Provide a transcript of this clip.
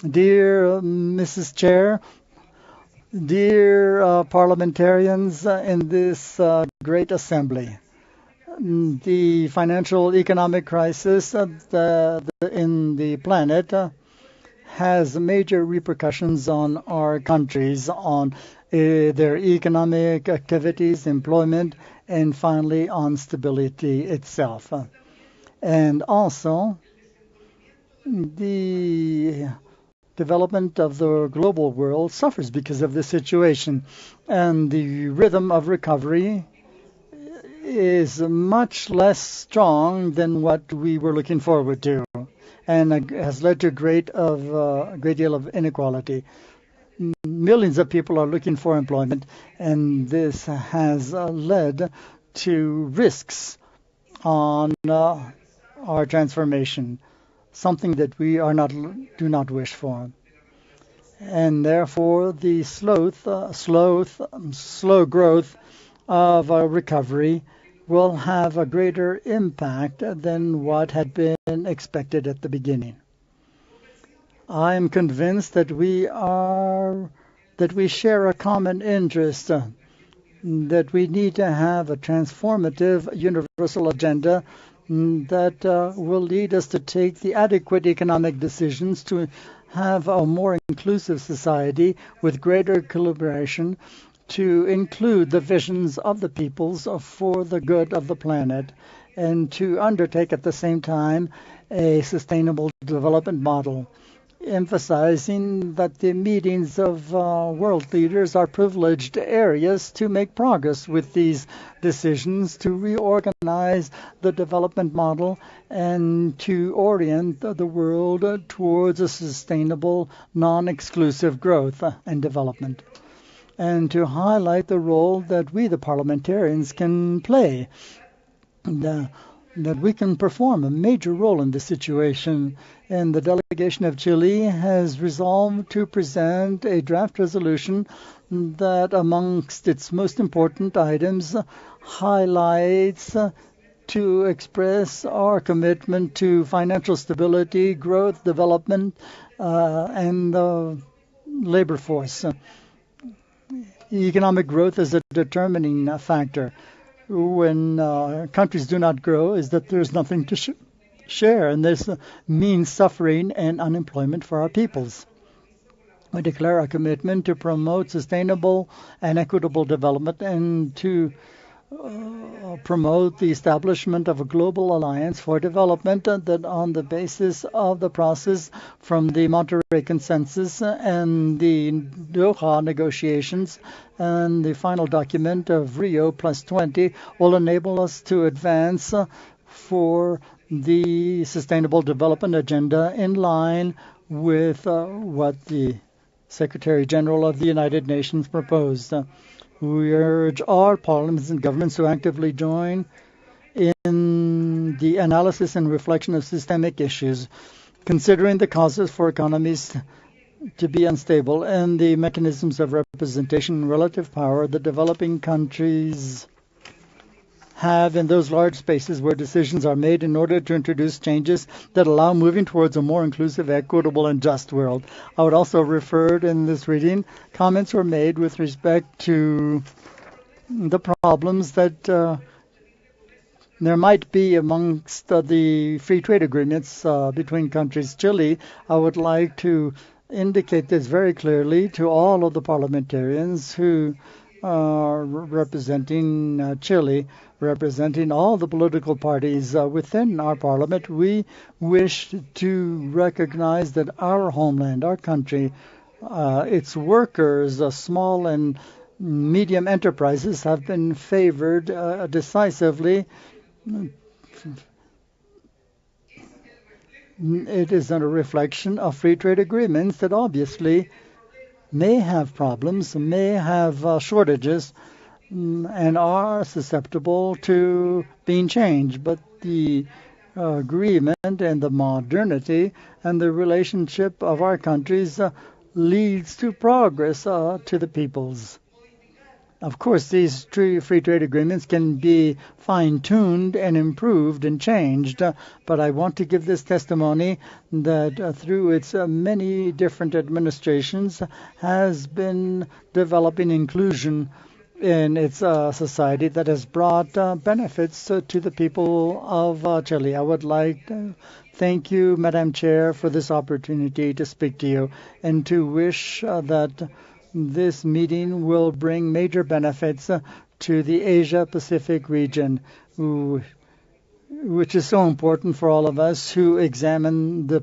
Dear Mrs. Chair, dear parliamentarians in this great assembly, the financial economic crisis in the planet has major repercussions on our countries, on their economic activities, employment, and finally on stability itself. And also, the development of the global world suffers because of this situation, and the rhythm of recovery is much less strong than what we were looking forward to, and has led to a great deal of inequality. Millions of people are looking for employment, and this has led to risks on our transformation, something that we are not do not wish for. And therefore, the slow growth of a recovery will have a greater impact than what had been expected at the beginning. I am convinced that we share a common interest, that we need to have a transformative universal agenda that will lead us to take the adequate economic decisions to have a more inclusive society with greater collaboration, to include the visions of the peoples for the good of the planet, and to undertake at the same time a sustainable development model, emphasizing that the meetings of world leaders are privileged areas to make progress with these decisions, to reorganize the development model, and to orient the world towards a sustainable, non-exclusive growth and development, and to highlight the role that we, the parliamentarians, can play, that we can perform a major role in this situation. And the delegation of Chile has resolved to present a draft resolution that, amongst its most important items, highlights to express our commitment to financial stability, growth, development, and the labor force. Economic growth is a determining factor. When countries do not grow, is that there's nothing to share, and this means suffering and unemployment for our peoples. We declare our commitment to promote sustainable and equitable development, and to promote the establishment of a global alliance for development that, on the basis of the process from the Monterrey Consensus and the Doha negotiations and the final document of Rio plus 20, will enable us to advance for the Sustainable Development Agenda in line with what the Secretary General of the United Nations proposed. We urge all parliaments and governments to actively join in the analysis and reflection of systemic issues, considering the causes for economies to be unstable and the mechanisms of representation and relative power that developing countries have in those large spaces where decisions are made in order to introduce changes that allow moving towards a more inclusive, equitable, and just world. I would also refer in this reading, comments were made with respect to the problems that there might be amongst the free trade agreements between countries. Chile, I would like to indicate this very clearly to all of the parliamentarians who are representing Chile, representing all the political parties within our parliament. We wish to recognize that our homeland, our country, its workers, small and medium enterprises, have been favored decisively. It is a reflection of free trade agreements that obviously may have problems, may have shortages, and are susceptible to being changed. But the agreement and the modernity and the relationship of our countries leads to progress to the peoples. Of course, these free trade agreements can be fine-tuned and improved and changed, but I want to give this testimony that through its many different administrations has been developing inclusion in its society that has brought benefits to the people of Chile. I would like to thank you, Madam Chair, for this opportunity to speak to you and to wish that this meeting will bring major benefits to the Asia-Pacific region, which is so important for all of us who examine the